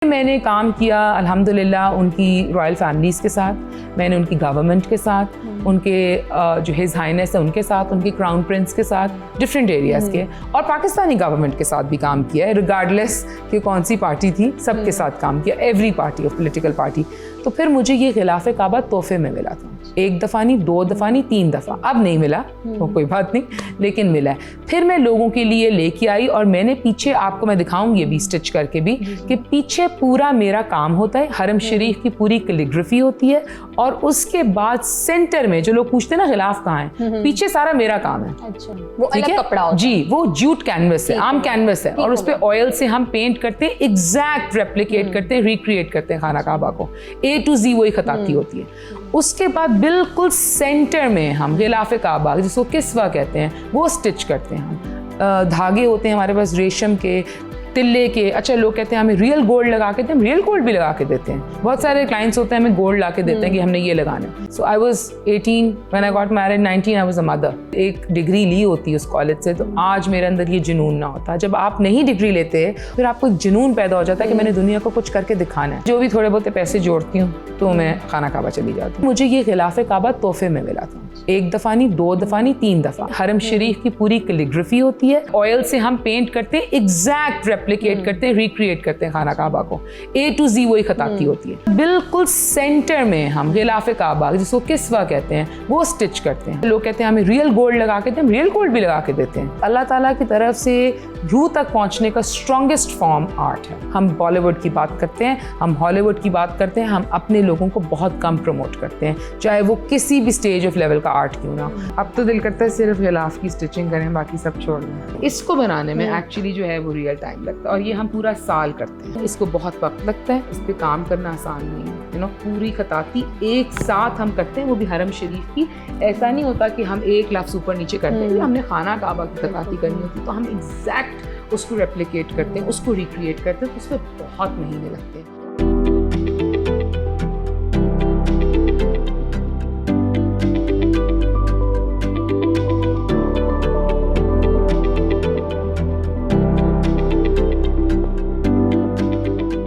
मैंने काम किया अल्हम्दुलिल्लाह उनकी रॉयल फैमिलीज़ के साथ, मैंने उनकी गवर्नमेंट के साथ, उनके जो हिज़ हाइनेस है उनके साथ, उनके क्राउन प्रिंस के साथ, डिफरेंट एरियाज़ के, और पाकिस्तानी गवर्नमेंट के साथ भी काम किया है, रिगार्डलेस कि कौन सी पार्टी थी, सबके साथ काम किया, every party of political party. तो फिर मुझे ये खिलाफ़े काबा तोहफे में मिला था, एक दफ़ा नहीं, 2 दफ़ा नहीं, 3 दफ़ा, अब नहीं मिला तो कोई बात नहीं, लेकिन मिला है। फिर मैं लोगों के लिए लेके आई और मैंने पीछे, आपको मैं दिखाऊंगी अभी स्टिच करके भी, कि पीछे पूरा मेरा काम होता है, हरम शरीफ की पूरी कैलीग्राफी होती है, और उसके बाद सेंटर में जो लोग पूछते हैं ना खिलाफ कहाँ है, पीछे सारा मेरा काम है। अच्छा, वो अलग कपड़ा होता है? जी, वो जूट कैनवस है, आम कैनवस है, और उस पर ऑयल से हम पेंट करते हैं, एग्जैक्ट रेप्लिकेट करते हैं, रिक्रिएट करते हैं खाना काबा को, A to Z वही खताती होती है। उसके बाद बिल्कुल सेंटर में हम गिलाफ़े काबा, जिसको किस्वा कहते हैं, वो स्टिच करते हैं हम। धागे होते हैं हमारे पास रेशम के, तिल्ले के। अच्छा, लोग कहते हैं हमें रियल गोल्ड लगा के दें, हम रियल गोल्ड भी लगा के देते हैं। बहुत सारे क्लाइंट्स होते हैं हमें गोल्ड ला के देते हैं कि हमने ये लगाना है। So I was 18 when I got married, 19 I was a mother. एक डिग्री ली होती है उस कॉलेज से, तो आज मेरे अंदर ये जुनून ना होता। जब आप नहीं डिग्री लेते फिर आपको एक जुनून पैदा हो जाता है कि मैंने दुनिया को कुछ करके दिखाना है। जो भी थोड़े बहुत पैसे जोड़ती हूँ तो मैं खाना काबा चली जाती हूँ। मुझे ये खिलाफ़े काबा तोहफे में मिला था, एक दफ़ा नहीं, 2 दफ़ा नहीं, 3 दफ़ा। हरम शरीफ की पूरी कैलीग्राफी होती है, ऑयल से हम पेंट करते हैं, एग्जैक्ट रेप्लिकेट करते हैं, रिक्रिएट करते हैं खाना काबा को, A to Z वही खताती होती है। बिल्कुल सेंटर में हम गिलाफ़े काबा, जिसको किस्वा कहते हैं, वो स्टिच करते हैं। लोग कहते हैं हमें रियल गोल्ड लगा के दें, हम रियल गोल्ड भी लगा के देते हैं। अल्लाह ताला की तरफ से रूह तक पहुंचने का स्ट्रॉन्गेस्ट फॉर्म आर्ट है। हम बॉलीवुड की बात करते हैं, हम हॉलीवुड की बात करते हैं, हम अपने लोगों को बहुत कम प्रमोट करते हैं, चाहे वो किसी भी स्टेज ऑफ लेवल का आर्ट क्यों ना। अब तो दिल करता है सिर्फ गिलाफ की स्टिचिंग करें, बाकी सब छोड़ दें। इसको बनाने में एक्चुअली जो है वो रियल टाइम लगता है, और ये हम पूरा साल करते हैं। इसको बहुत वक्त लगता है, इस पर काम करना आसान नहीं है। पूरी खताती एक साथ हम करते हैं, वो भी हरम शरीफ की। ऐसा नहीं होता कि हम एक लफ्ज़ ऊपर नीचे करते हैं, हमने खाना काबा की खताती करनी होती है तो हम एग्जैक्ट उसको रेप्लिकेट करते हैं, उसको रिक्रिएट करते हैं, तो उसमें बहुत महीने लगते हैं।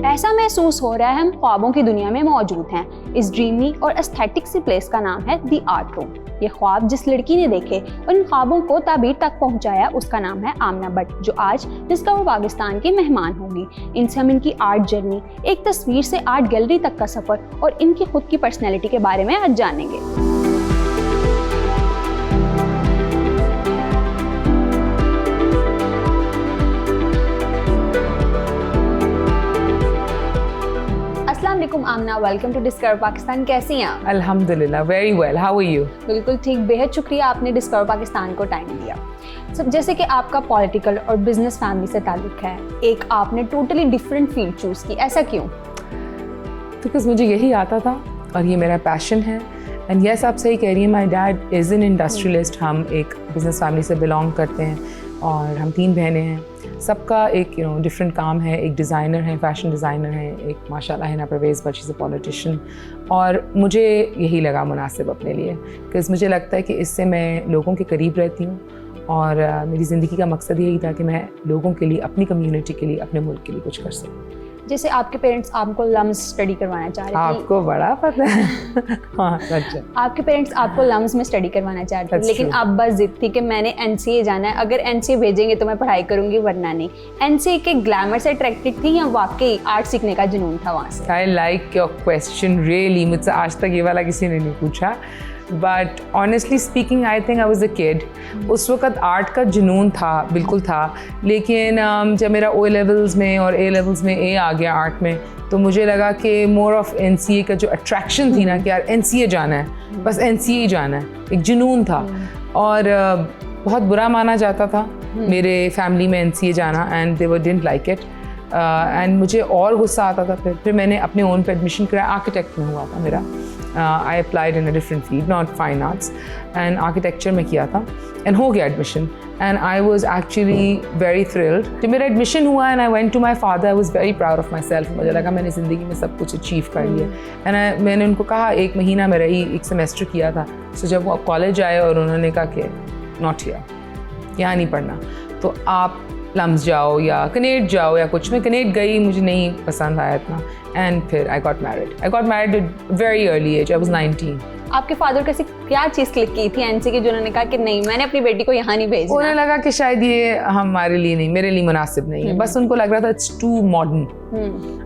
ऐसा महसूस हो रहा है हम ख्वाबों की दुनिया में मौजूद हैं। इस ड्रीमी और एस्थेटिक सी प्लेस का नाम है द आर्ट रूम। ये ख्वाब जिस लड़की ने देखे और इन ख्वाबों को ताबीर तक पहुंचाया, उसका नाम है आमना भट्ट, जो आज डिस्कवर पाकिस्तान की मेहमान होगी। इनसे हम इनकी आर्ट जर्नी, एक तस्वीर से आर्ट गैलरी तक का सफर और इनकी खुद की पर्सनैलिटी के बारे में आज जानेंगे। अस्सलामुअलैकुम Aamna, welcome to discover Pakistan. कैसी हैं आप? अल्हम्दुलिल्लाह, very well, how are you? बिल्कुल ठीक, बेहद शुक्रिया आपने डिस्कवर पाकिस्तान को टाइम दिया। सब जैसे कि आपका पॉलिटिकल और बिजनेस फैमिली से ताल्लुक है, एक आपने टोटली डिफरेंट फील्ड चूज़ की, ऐसा क्यों? बिकॉज मुझे यही आता था और ये मेरा पैशन है। एंड यस, आप सही कह रही हैं, my dad is an industrialist. हम एक बिजनेस फैमिली से बिलोंग करते हैं और हम 3 बहनें हैं। सबका एक डिफरेंट काम है। एक डिज़ाइनर है, फैशन डिज़ाइनर है, एक माशाल्लाह Hina Parvez but she is a politician. और मुझे यही लगा मुनासिब अपने लिए, बिकॉज़ मुझे लगता है कि इससे मैं लोगों के करीब रहती हूँ, और मेरी ज़िंदगी का मकसद यही था कि मैं लोगों के लिए, अपनी कम्युनिटी के लिए, अपने मुल्क के लिए कुछ कर सकूँ। जैसे आपके पेरेंट्स आपको लम्स स्टडी करवाना चाह रहे थे। आपको बड़ा पता है। हाँ, सच है। आपके पेरेंट्स आपको लम्स में स्टडी करवाना चाह रहे थे, लेकिन आप बस जिद थी कि मैंने NCA जाना है, अगर NCA भेजेंगे तो मैं पढ़ाई करूंगी वरना नहीं। NCA के ग्लैमर से अट्रैक्टेड थी या वाकई आर्ट सीखने का जुनून था वहाँ से? I like your question really. मुझसे आज तक ये वाला किसी ने नहीं पूछा, but honestly speaking I think I was a kid. उस वक़्त आर्ट का जुनून था, बिल्कुल था, लेकिन जब मेरा O लेवल्स में और A लेवल्स में A आ गया आर्ट में, तो मुझे लगा कि मोर ऑफ NCA का जो अट्रैक्शन थी ना कि यार NCA जाना है, बस NCA ही जाना है, एक जुनून था। और बहुत बुरा माना जाता था मेरे फैमिली में NCA जाना, and they didn't like it. And मुझे और गुस्सा आता था। फिर मैंने अपने ओन पे एडमिशन कराया, आर्किटेक्ट में हुआ था मेरा। I applied in a different field, not fine arts, and architecture में किया था, एंड हो गया admission. And I was actually very thrilled जब मेरा एडमिशन हुआ, and I went to my father. I was very proud of myself. मुझे लगा मैंने ज़िंदगी में सब कुछ अचीव कर लिया। एंड मैंने उनको कहा, 1 महीना में रही, 1 सेमेस्टर किया था। सो जब वो कॉलेज आए और उन्होंने कहा कि नॉट हियर, यहाँ नहीं पढ़ना, तो आप प्लम्स जाओ या कनेट जाओ या कुछ। मैं कनेट गई, मुझे नहीं पसंद आया इतना, एंड फिर I got married at very early age, I was 19। आपके फादर कैसे क्या चीज़ क्लिक की थी एनसी की जो उन्होंने कहा कि नहीं मैंने अपनी बेटी को यहाँ नहीं भेजना? उन्हें लगा कि शायद ये हमारे लिए नहीं, मेरे लिए मुनासिब नहीं है, बस उनको लग रहा था इट्स टू मॉडर्न।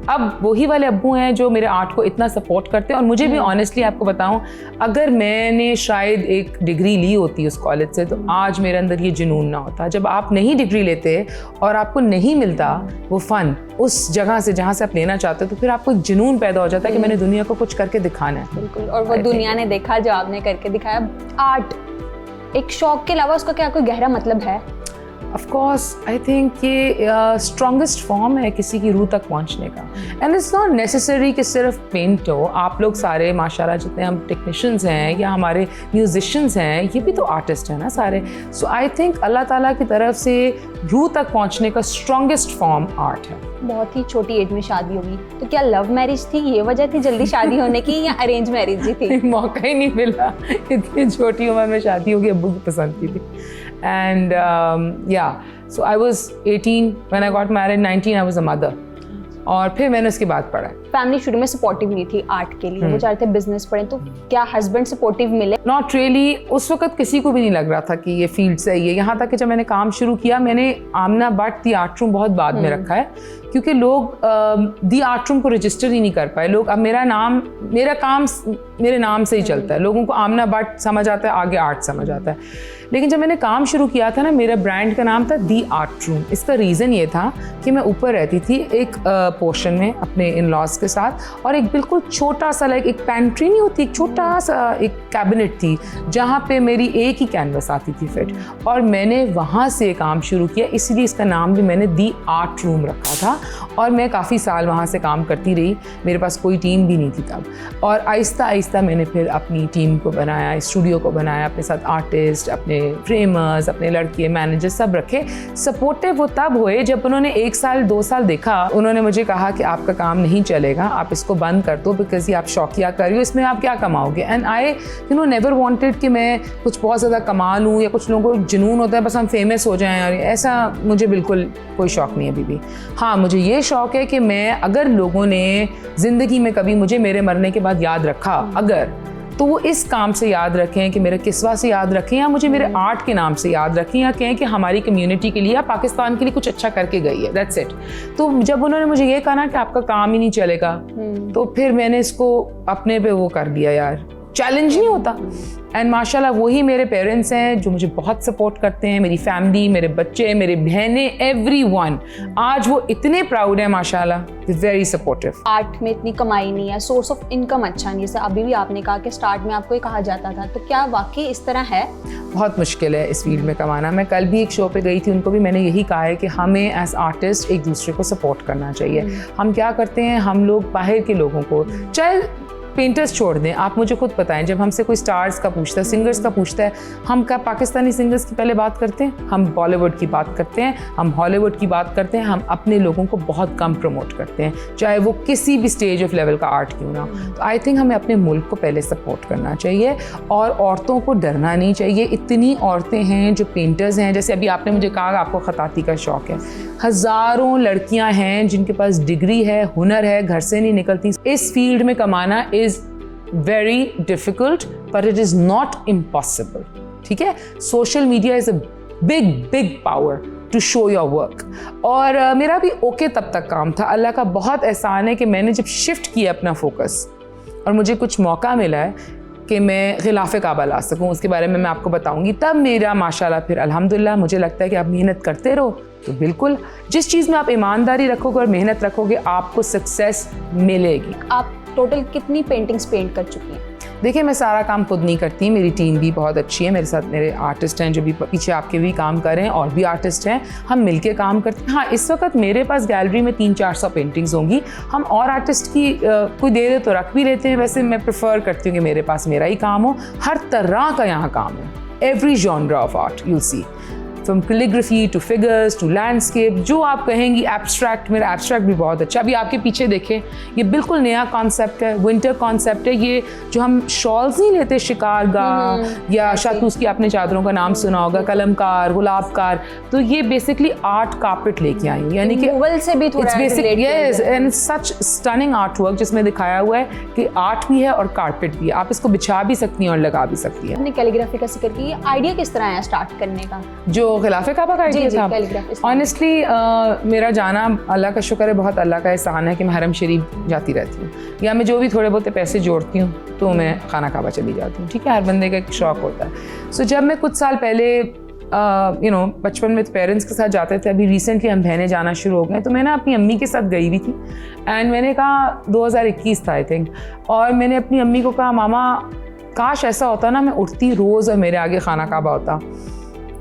अब वही वाले अब्बू हैं जो मेरे आर्ट को इतना सपोर्ट करते हैं। और मुझे भी ऑनेस्टली आपको बताऊं, अगर मैंने शायद एक डिग्री ली होती उस कॉलेज से तो आज मेरे अंदर ये जुनून ना होता। जब आप नहीं डिग्री लेते और आपको नहीं मिलता वो फन उस जगह से जहाँ से आप लेना चाहते हो, तो फिर आपको एक जुनून पैदा हो जाता है कि मैंने दुनिया को कुछ करके दिखाना है। बिल्कुल, और वो दुनिया ने देखा जो आपने करके दिखाया। आर्ट एक शौक के अलावा उसका क्या कोई गहरा मतलब है? ऑफ कोर्स आई थिंक ये स्ट्रॉन्गेस्ट फॉर्म है किसी की रूह तक पहुंचने का। एंड इट्स नॉट नेसेसरी कि सिर्फ पेंट हो। आप लोग सारे माशाल्लाह जितने हम टेक्नीशियंस हैं या हमारे म्यूजिशियंस हैं, ये भी तो आर्टिस्ट हैं ना सारे। सो आई थिंक अल्लाह ताला की तरफ से रूह तक पहुंचने का स्ट्रॉन्गेस्ट फॉर्म आर्ट है। बहुत ही छोटी एज में शादी होगी, तो क्या लव मैरिज थी, ये वजह थी जल्दी शादी होने की, या अरेंज मैरिज ही थी? मौका ही नहीं मिला, इतनी छोटी उम्र में शादी होगी, अब्बू की पसंद की थी। एंड या so I was 18 when I got married, 19 I was a mother. और फिर मैंने उसके बाद पढ़ा। फैमिली शुरू में सपोर्टिव नहीं थी आर्ट के लिए, वो चाहते थे बिजनेस पढ़ें, तो क्या हस्बैंड सपोर्टिव मिले? नॉट रियली, उस वक्त किसी को भी नहीं लग रहा था कि ये फील्ड सही है। यहाँ तक कि जब मैंने काम शुरू किया, मैंने आमना बट दी आर्ट रूम बहुत बाद में रखा है, क्योंकि लोग दी आर्ट रूम को रजिस्टर ही नहीं कर पाए। लोग अब मेरा काम मेरे नाम से ही चलता है, लोगों को आमना बट समझ आता है, आगे आर्ट समझ आता है। लेकिन जब मैंने काम शुरू किया था ना, मेरा ब्रांड का नाम था दी आर्ट रूम। इसका रीज़न ये था कि मैं ऊपर रहती थी एक पोर्शन में अपने इन लॉज के साथ, और एक बिल्कुल छोटा सा लाइक एक पैंट्री नहीं होती, एक छोटा सा एक कैबिनेट थी जहाँ पे मेरी एक ही कैनवस आती थी फिट, और मैंने वहाँ से काम शुरू किया। इसलिए इसका नाम भी मैंने दी आर्ट रूम रखा था, और मैं काफ़ी साल वहाँ से काम करती रही। मेरे पास कोई टीम भी नहीं थी तब, और आहिस्ता आहिस्ता मैंने फिर अपनी टीम को बनाया, स्टूडियो को बनाया, अपने साथ आर्टिस्ट, अपने फ्रेमर्स, अपने लड़के, मैनेजर सब रखे। सपोर्टिव वो तब हुए जब उन्होंने 1 साल 2 साल देखा। उन्होंने मुझे कहा कि आपका काम नहीं चलेगा, आप इसको बंद कर दो, बिकॉज ये आप शौकिया कर रही हो, इसमें आप क्या कमाओगे। एंड आई नेवर वांटेड कि मैं कुछ बहुत ज़्यादा कमा लूँ, या कुछ लोगों को जुनून होता है बस हम फेमस हो जाएं, और ऐसा मुझे बिल्कुल कोई शौक़ नहीं है अभी भी। हाँ, मुझे ये शौक़ है कि मैं, अगर लोगों ने ज़िंदगी में कभी मुझे मेरे मरने के बाद याद रखा, अगर, तो वो इस काम से याद रखें कि मेरे किस्वा से याद रखें, या मुझे मेरे आर्ट के नाम से याद रखें, या कहें कि हमारी कम्युनिटी के लिए या पाकिस्तान के लिए कुछ अच्छा करके गई है, दैट्स इट। तो जब उन्होंने मुझे ये कहा ना कि आपका काम ही नहीं चलेगा, तो फिर मैंने इसको अपने पे वो कर दिया यार, चैलेंज नहीं होता। एंड माशाल्लाह वही मेरे पेरेंट्स हैं जो मुझे बहुत सपोर्ट करते हैं, मेरी फैमिली, मेरे बच्चे, मेरे बहनें, एवरीवन। आज वो इतने प्राउड है माशाल्लाह, वेरी सपोर्टिव। आर्ट में इतनी कमाई नहीं है, सोर्स ऑफ इनकम अच्छा नहीं है, जैसे अभी भी आपने कहा कि स्टार्ट में आपको ये कहा जाता था, तो क्या वाकई इस तरह है? बहुत मुश्किल है इस फील्ड में कमाना। मैं कल भी एक शो पे गई थी, उनको भी मैंने यही कहा है कि हमें एज आर्टिस्ट एक दूसरे को सपोर्ट करना चाहिए। हम क्या करते हैं, हम लोग बाहर के लोगों को, चाहे पेंटर्स छोड़ दें, आप मुझे खुद बताएं, जब हमसे कोई स्टार्स का पूछता है, सिंगर्स का पूछता है, हम क्या पाकिस्तानी सिंगर्स की पहले बात करते हैं? हम बॉलीवुड की बात करते हैं, हम हॉलीवुड की बात करते हैं। हम अपने लोगों को बहुत कम प्रमोट करते हैं, चाहे वो किसी भी स्टेज ऑफ लेवल का आर्ट क्यों ना हो। तो आई थिंक हमें अपने मुल्क को पहले सपोर्ट करना चाहिए, और औरतों को डरना नहीं चाहिए। इतनी औरतें हैं जो पेंटर्स हैं, जैसे अभी आपने मुझे कहा आपको खताती का शौक़ है, हज़ारों लड़कियां हैं जिनके पास डिग्री है, हुनर है, घर से नहीं निकलती। इस फील्ड में कमाना is very difficult, but it is not impossible. ठीक है, social media is a big big power to show your work. और मेरा भी ओके तब तक काम था। अल्लाह का बहुत एहसान है कि मैंने जब शिफ्ट किया अपना फोकस, और मुझे कुछ मौका मिला है कि मैं खिलाफ़े काबा ला सकूं, उसके बारे में मैं आपको बताऊंगी, तब मेरा माशाल्लाह फिर अल्हम्दुलिल्लाह मुझे लगता है कि आप मेहनत करते रहो तो बिल्कुल जिस चीज़ में आप ईमानदारी रखोगे और मेहनत रखोगे, आपको सक्सेस मिलेगी। आप टोटल कितनी पेंटिंग्स पेंट कर चुकी हैं? देखिए, मैं सारा काम खुद नहीं करती, मेरी टीम भी बहुत अच्छी है। मेरे साथ मेरे आर्टिस्ट हैं जो भी पीछे आपके भी काम कर रहे हैं, और भी आर्टिस्ट हैं, हम मिलके काम करते हैं। हाँ, इस वक्त मेरे पास गैलरी में 300-400 पेंटिंग्स होंगी। हम और आर्टिस्ट की कोई दे दे तो रख भी लेते हैं। वैसे मैं प्रेफर करती हूँ कि मेरे पास मेरा ही काम हो। हर तरह का यहाँ काम है, every genre of art you see, from calligraphy to figures to landscape, जो आप कहेंगी एब्स्ट्रैक्ट, मेरा एब्स्ट्रैक्ट भी बहुत अच्छा। अभी आपके पीछे देखें, ये बिल्कुल नया कॉन्सेप्ट है, विंटर कॉन्सेप्ट है। ये जो हम शॉल्स नहीं लेते शिकारगाह या शातूस की, आपने चादरों का नाम सुना होगा, कलमकार, गुलाबकार, तो ये बेसिकली आर्ट कार्पेट लेके आई हूँ, यानी कि Removal से भी थोड़ा yes, and such stunning art work जिसमें दिखाया हुआ है कि आर्ट भी है और कारपेट भी है, आप इसको बिछा भी सकती हैं और लगा भी सकती हैं। आपने कैलीग्राफी का जिक्र किया, आइडिया किस तरह आया स्टार्ट करने का? जो खिलाफे काबा का आइडिया था, ऑनेस्टली मेरा जाना, अल्लाह का शुक्र है, बहुत अल्लाह का एहसान है कि मैं हरम शरीफ जाती रहती हूँ, या मैं जो भी थोड़े बहुत पैसे जोड़ती हूँ तो मैं खाना काबा चली जाती हूँ, ठीक है, हर बंदे का एक शौक होता है। सो जब मैं कुछ साल पहले बचपन में तो पेरेंट्स के साथ जाते थे, अभी रिसेंटली हम बहनें जाना शुरू हो गए, तो मैं ना अपनी अम्मी के साथ गई हुई थी, एंड मैंने कहा 2021 था आई थिंक, और मैंने अपनी अम्मी को कहा मामा काश ऐसा होता ना, मैं उठती रोज़ और मेरे आगे खाना काबा होता।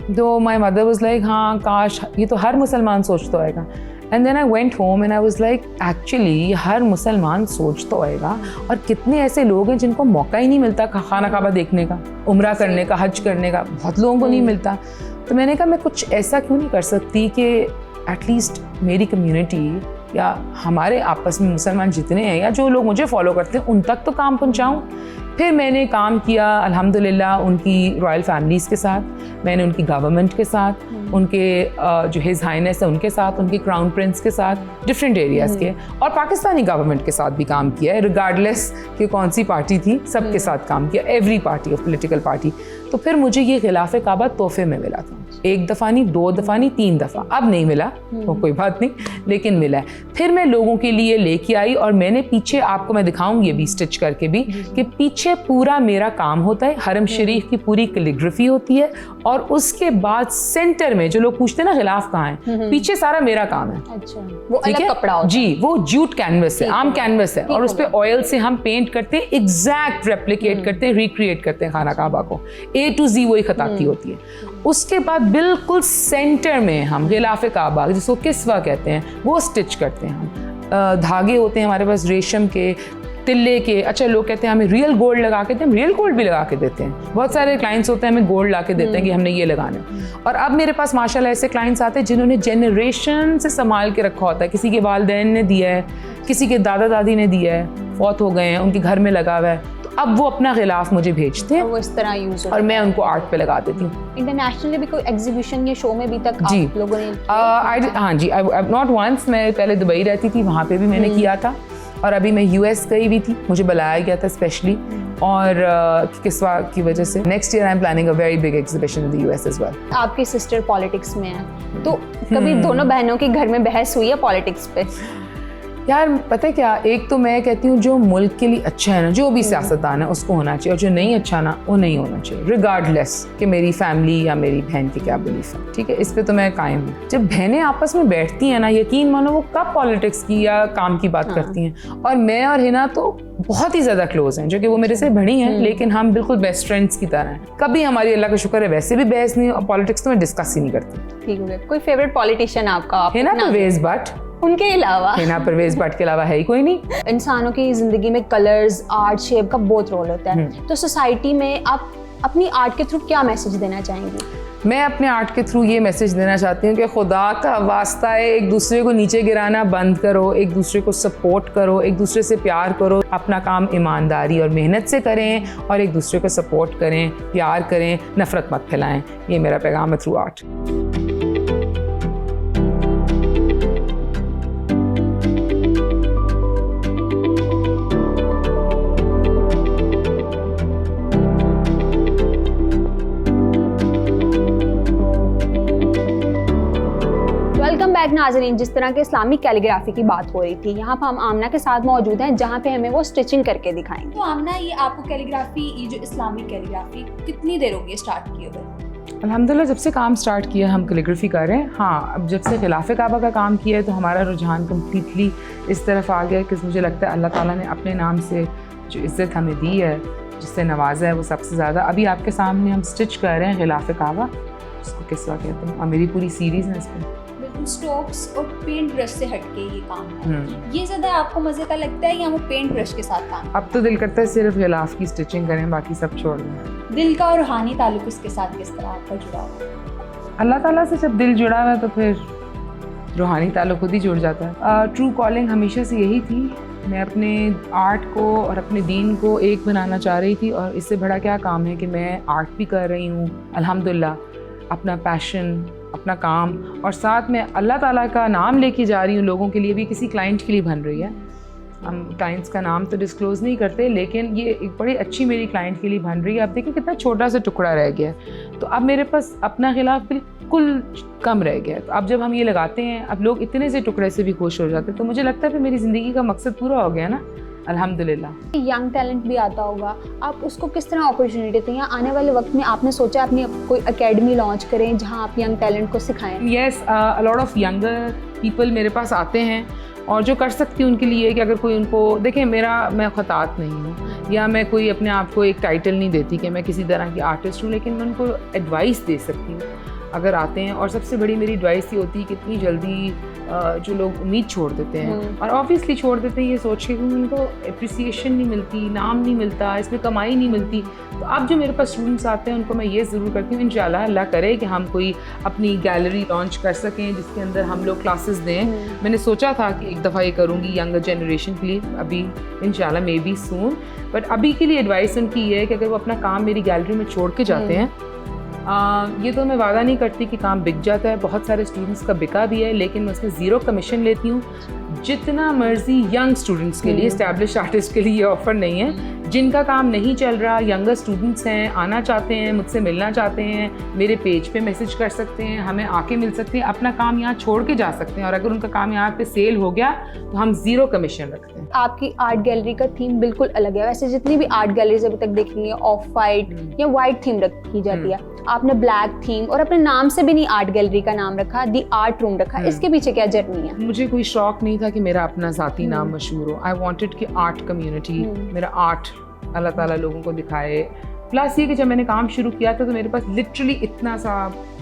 तो माई मदर वाज लाइक हाँ काश, ये तो हर मुसलमान सोचता होएगा। And then I went home and I was like actually हर मुसलमान सोचता होएगा, और कितने ऐसे लोग हैं जिनको मौका ही नहीं मिलता खाना काबा देखने का, उम्रा करने का, हज करने का, बहुत लोगों को नहीं मिलता। तो मैंने कहा मैं कुछ ऐसा क्यों नहीं कर सकती कि एटलीस्ट मेरी कम्युनिटी या हमारे आपस में मुसलमान जितने हैं या जो लोग मुझे फॉलो करते हैं उन तक तो काम पहुंचाऊं। फिर मैंने काम किया अल्हम्दुलिल्लाह उनकी रॉयल फैमिलीज़ के साथ, मैंने उनकी गवर्नमेंट के साथ, उनके जो हिज हाइनेस है उनके साथ, उनके क्राउन प्रिंस के साथ, डिफरेंट एरियाज़ के, और पाकिस्तानी गवर्नमेंट के साथ भी काम किया है, रिगार्डलेस कि कौन सी पार्टी थी, सबके साथ काम किया, every party of political party. तो फिर मुझे ये खिलाफे काबा तोहफे में मिला था, एक दफ़ा नहीं, 2 दफ़ा नहीं, 3 दफ़ा, अब नहीं मिला तो कोई बात नहीं, लेकिन मिला है। फिर मैं लोगों के लिए लेके आई, और मैंने पीछे, आपको मैं दिखाऊंगी अभी स्टिच करके भी, कि पीछे पूरा मेरा काम होता है, हरम शरीफ की पूरी कैलीग्राफी होती है, और उसके बाद सेंटर में जो लोग पूछते हैं ना खिलाफ कहाँ है, पीछे सारा मेरा काम है। अच्छा, वो अलग कपड़ा होता है? जी, वो जूट कैनवस है, आम कैनवस है, और उस पर ऑयल से हम पेंट करते हैं, एग्जैक्ट रेप्लिकेट करते हैं, रिक्रिएट करते हैं खाना काबा को, A to Z वही खताती होती है। उसके बाद बिल्कुल सेंटर में हम गिलाफे काबा, जिसको किस्वा कहते हैं, वो स्टिच करते हैं हम। धागे होते हैं हमारे पास रेशम के, तिल्ले के। अच्छा, लोग कहते हैं हमें रियल गोल्ड लगा के दें, हम रियल गोल्ड भी लगा के देते हैं। बहुत सारे क्लाइंट्स होते हैं हमें गोल्ड ला के देते हैं कि हमने ये लगाना है। और अब मेरे पास माशाल्लाह ऐसे क्लाइंट्स आते हैं जिन्होंने जनरेशन से संभाल के रखा होता है, किसी के वालिदैन ने दिया है, किसी के दादा दादी ने दिया है, फौत हो गए हैं, उनके घर में लगा हुआ है, तो अब वो अपना गिलाफ मुझे भेजते हैं, वो इस तरह यूज और मैं उनको आर्ट पे लगा देती हूँ। इंटरनेशनली भी कोई एग्जीबिशन या शो में भी तक जी, आप लोगों ने? हाँ जी, नॉट वंस, मैं पहले दुबई रहती थी, वहाँ पे भी मैंने किया था, और अभी मैं US गई भी थी, मुझे बुलाया गया था स्पेशली, और किस्वा की वजह से। Next year I am planning a very big exhibition in the US as well. आपकी सिस्टर पॉलिटिक्स में है, तो कभी दोनों बहनों के घर में बहस हुई है पॉलिटिक्स पे? यार पता है क्या, एक तो मैं कहती हूँ जो मुल्क के लिए अच्छा है ना, जो भी सियासतदान है उसको होना चाहिए, और जो नहीं अच्छा ना वो नहीं होना चाहिए, रिगार्डलेस कि मेरी फैमिली या मेरी बहन की क्या बिलीफ है, ठीक है, इस पे तो मैं कायम हूँ। जब बहनें आपस में बैठती हैं ना, यकीन मानो वो कब पॉलिटिक्स की या काम की बात करती हैं। और मैं और हिना तो बहुत ही ज़्यादा क्लोज हैं, जो कि वो मेरे से बड़ी हैं, लेकिन हम बिल्कुल बेस्ट फ्रेंड्स की तरह हैं। कभी हमारी अल्लाह का शुक्र है वैसे भी बहस नहीं, और पॉलिटिक्स तो मैं डिस्कस ही नहीं करती। ठीक है, कोई फेवरेट पॉलिटिशियन आपका? हिना परवेज भट्ट। उनके अलावा? हिना परवेज भट्ट के अलावा है ही कोई नहीं। इंसानों की जिंदगी में कलर्स, आर्ट, शेप का बहुत रोल होता है, तो सोसाइटी में आप अपनी आर्ट के थ्रू क्या मैसेज देना चाहेंगी? मैं अपने आर्ट के थ्रू ये मैसेज देना चाहती हूँ कि खुदा का वास्ता है, एक दूसरे को नीचे गिराना बंद करो, एक दूसरे को सपोर्ट करो, एक दूसरे से प्यार करो, अपना काम ईमानदारी और मेहनत से करें, और एक दूसरे को सपोर्ट करें, प्यार करें, नफरत मत फैलाएं। ये मेरा पैगाम है थ्रू आर्ट। नाज़रीन, जिस तरह के इस्लामिक कैलीग्राफी की बात हो रही थी, यहाँ पर हम आमना के साथ मौजूद हैं, जहाँ पे हमें वो स्टिचिंग करके दिखाएंगे। तो आमना, ये आपको कैलीग्राफी, ये जो इस्लामिक कैलीग्राफी कितनी देर हो गई स्टार्ट किए हुए? अल्हम्दुलिल्लाह जब से काम स्टार्ट किया हम कैलीग्राफी कर रहे हैं। हाँ, अब जब से खिलाफे काबा का काम किया है तो हमारा रुझान कम्प्लीटली इस तरफ आ गया कि मुझे लगता है अल्लाह ताला ने अपने नाम से जो इज़्ज़त हमें दी है, जिससे नवाजा है, वो सबसे ज़्यादा। अभी आपके सामने हम स्टिच कर रहे हैं खिलाफे काबा, उसको किस्वा कहते हैं, और मेरी पूरी सीरीज़ है इस पर। स्ट्रोक्स और पेंट ब्रश से हटके ये काम है, ये ज़्यादा आपको मज़े का लगता है या वो पेंट ब्रश के साथ काम? अब तो दिल करता है सिर्फ गिलाफ की स्टिचिंग करें, बाकी सब छोड़ दें। दिल का और रूहानी ताल्लुक इसके साथ किस तरह आपका जुड़ा हुआ? अल्लाह ताला से जब दिल जुड़ा हुआ है तो फिर रूहानी ताल्लुक खुद ही जुड़ जाता है। ट्रू कॉलिंग हमेशा से यही थी, मैं अपने आर्ट को और अपने दीन को एक बनाना चाह रही थी, और इससे बड़ा क्या काम है कि मैं आर्ट भी कर रही हूँ अल्हम्दुलिल्लाह, अपना पैशन, अपना काम, और साथ में अल्लाह ताला का नाम लेके जा रही हूँ लोगों के लिए भी, किसी क्लाइंट के लिए बन रही है। हम क्लाइंट्स का नाम तो डिस्क्लोज़ नहीं करते, लेकिन ये एक बड़ी अच्छी मेरी क्लाइंट के लिए बन रही है। आप देखिए कितना छोटा सा टुकड़ा रह गया है, तो अब मेरे पास अपना खिलाफ बिल्कुल कम रह गया है। तो अब जब हम ये लगाते हैं, अब लोग इतने से टुकड़े से भी खुश हो जाते हैं, तो मुझे लगता है फिर मेरी ज़िंदगी का मकसद पूरा हो गया ना, अल्हम्दुलिल्लाह। यंग टैलेंट भी आता होगा, आप उसको किस तरह अपॉर्चुनिटी देते हैं, या आने वाले वक्त में आपने सोचा अपनी कोई एकेडमी लॉन्च करें जहां आप यंग टैलेंट को सिखाएं? Yes, a lot of younger people मेरे पास आते हैं, और जो कर सकती हूँ उनके लिए कि अगर कोई उनको देखें, मैं ख़ुतात नहीं हूँ, या मैं कोई अपने आप को एक टाइटल नहीं देती कि मैं किसी तरह की आर्टिस्ट हूँ, लेकिन मैं उनको एडवाइस दे सकती हूँ अगर आते हैं। और सबसे बड़ी मेरी एडवाइस ये होती है कि इतनी जल्दी जो लोग उम्मीद छोड़ देते हैं, और ऑब्वियसली छोड़ देते हैं ये सोच के कि उनको अप्रिसिएशन नहीं मिलती, नाम नहीं मिलता, इसमें कमाई नहीं मिलती। तो अब जो मेरे पास स्टूडेंट्स आते हैं उनको मैं ये ज़रूर करती हूँ, इंशाल्लाह अल्लाह करे कि हम कोई अपनी गैलरी लॉन्च कर सकें जिसके अंदर हम लोग क्लासेस दें। मैंने सोचा था कि एक दफ़ा ये करूँगी यंगर जनरेशन के लिए, अभी इंशाल्लाह मे बी सून, बट अभी के लिए एडवाइस उनकी ये है कि अगर वो अपना काम मेरी गैलरी में छोड़ के जाते हैं, ये तो मैं वादा नहीं करती कि काम बिक जाता है, बहुत सारे स्टूडेंट्स का बिका भी है, लेकिन मैं उसमें ज़ीरो कमीशन लेती हूँ। जितना मर्जी यंग स्टूडेंट्स के लिए, एस्टैब्लिश आर्टिस्ट के लिए ये ऑफ़र नहीं है। जिनका काम नहीं चल रहा, यंगर स्टूडेंट्स हैं, आना चाहते हैं, मुझसे मिलना चाहते हैं, मेरे पेज पे मैसेज कर सकते हैं, हमें आके मिल सकते हैं, अपना काम यहाँ छोड़ के जा सकते हैं, और अगर उनका काम यहाँ पे सेल हो गया तो हम ज़ीरो कमीशन रखते हैं। आपकी आर्ट गैलरी का थीम बिल्कुल अलग है, वैसे जितनी भी आर्ट गैलरीज अभी तक देखेंगे ऑफ वाइट या वाइट थीम रखी जाती है, आपने ब्लैक थीम, और अपने नाम से भी नहीं आर्ट गैलरी का नाम रखा, दी आर्ट रूम रखा, इसके पीछे क्या जर्नी है? मुझे कोई शौक नहीं था कि मेरा अपना ज़ाती नाम मशहूर हो। आई वांटेड कि आर्ट कम्युनिटी, मेरा आर्ट अल्लाह ताला लोगों को दिखाए। प्लस ये कि जब मैंने काम शुरू किया था तो मेरे पास लिटरली इतना सा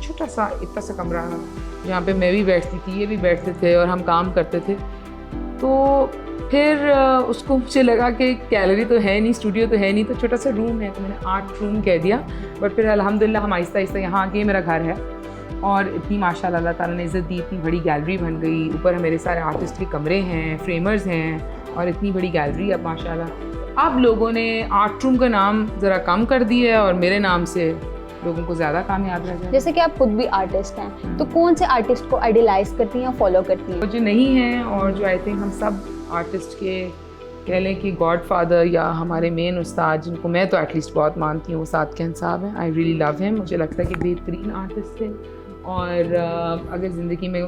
छोटा सा इतना सा कमरा जहाँ पे मैं भी बैठती थी, ये भी बैठते थे, और हम काम करते थे। तो फिर उसको मुझे लगा कि गैलरी तो है नहीं, स्टूडियो तो है नहीं, तो छोटा सा रूम है, तो मैंने आर्ट रूम कह दिया। बट फिर अल्हम्दुलिल्लाह हम आहिस्ता आहिस्ता यहाँ आके मेरा घर है, और इतनी माशाल्लाह अल्लाह ताला ने इज़्ज़त दी, इतनी बड़ी गैलरी बन गई। ऊपर मेरे सारे आर्टिस्ट के कमरे हैं, फ्रेमर्स हैं, और इतनी बड़ी गैलरी अब माशाल्लाह। अब लोगों ने आर्ट रूम का नाम ज़रा कम कर दिया है, और मेरे नाम से लोगों को ज़्यादा काम याद रह जाए। जैसे कि आप खुद भी आर्टिस्ट हैं, तो कौन से आर्टिस्ट को आइडियलाइज करती हैं या फॉलो करती हैं? जो नहीं हैं, और जो आई थिंक हम सब आर्टिस्ट के कह लें कि गॉड फादर या हमारे मेन उस्ताद, जिनको मैं तो एटलीस्ट बहुत मानती हूँ, वो सादकियान साहब हैं। आई रियली लव हिम, मुझे लगता है कि बेहतरीन आर्टिस्ट थे, और अगर ज़िंदगी में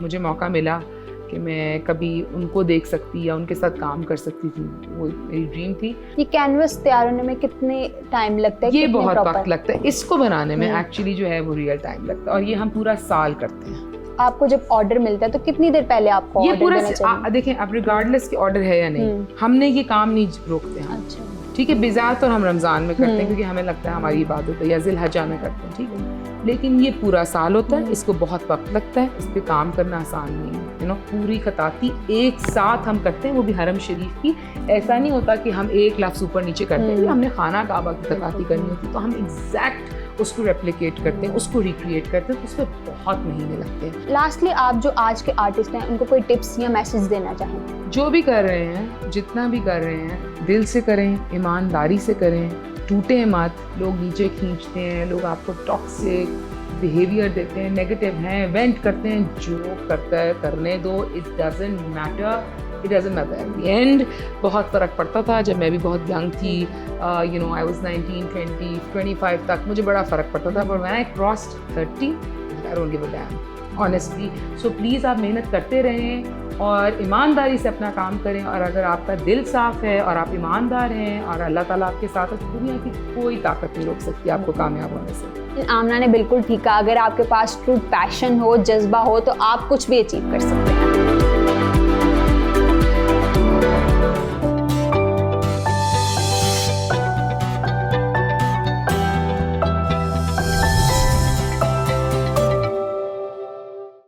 मुझे मौका मिला कि मैं कभी उनको देख सकती या उनके साथ काम कर सकती थी, वो मेरी ड्रीम थी। ये कैनवस तैयार होने में कितने टाइम लगता है? ये बहुत वक्त लगता है, इसको बनाने में एक्चुअली जो है वो रियल टाइम लगता है, और ये हम पूरा साल करते हैं। आपको जब ऑर्डर मिलता है तो कितनी देर पहले आपको ये पूरा देखें, अब रिगार्डलेस की ऑर्डर है या नहीं, हमने ये काम नहीं रोकते हैं। अच्छा, ठीक है, बिज़ात और हम रमज़ान में करते हैं क्योंकि हमें लगता है हमारी इबादत है, या ज़िलहज्जा में करते हैं, ठीक है। लेकिन ये पूरा साल होता है, इसको बहुत वक्त लगता है, इस पर काम करना आसान नहीं है। यू नो, पूरी खताती एक साथ हम करते हैं, वो भी हरम शरीफ की। ऐसा नहीं होता कि हम एक लफ्ज़ ऊपर नीचे करते हैं, हमने खाना काबा की खताती करनी होती है, तो हम एग्जैक्ट उसको रेप्लिकेट करते हैं, उसको रिक्रिएट करते हैं, तो उसमें बहुत महीने लगते हैं। लास्टली, आप जो आज के आर्टिस्ट हैं उनको कोई टिप्स या मैसेज देना चाहें? जो भी कर रहे हैं, जितना भी कर रहे हैं, दिल से करें, ईमानदारी से करें, टूटे मत। लोग नीचे खींचते हैं, लोग आपको टॉक्सिक बिहेवियर देते हैं, नेगेटिव हैं, वेंट करते हैं, जो करता है करने दो, it doesn't matter, it doesn't matter. At the end बहुत फ़र्क पड़ता था जब मैं भी बहुत यंग थी, यू नो, आई वाज 19, 20, 25 तक मुझे बड़ा फ़र्क पड़ता था, but when I crossed 30 I don't give a dam honestly. So please आप मेहनत करते रहें और ईमानदारी से अपना काम करें, और अगर आपका दिल साफ़ है और आप ईमानदार हैं और अल्लाह ताला आपके साथ है, तो दुनिया की कोई ताकत नहीं रोक सकती आपको कामयाब होने से। आमना ने बिल्कुल ठीक कहा, अगर आपके पास ट्रू पैशन हो, जज्बा हो, तो आप कुछ भी अचीव कर सकते हैं।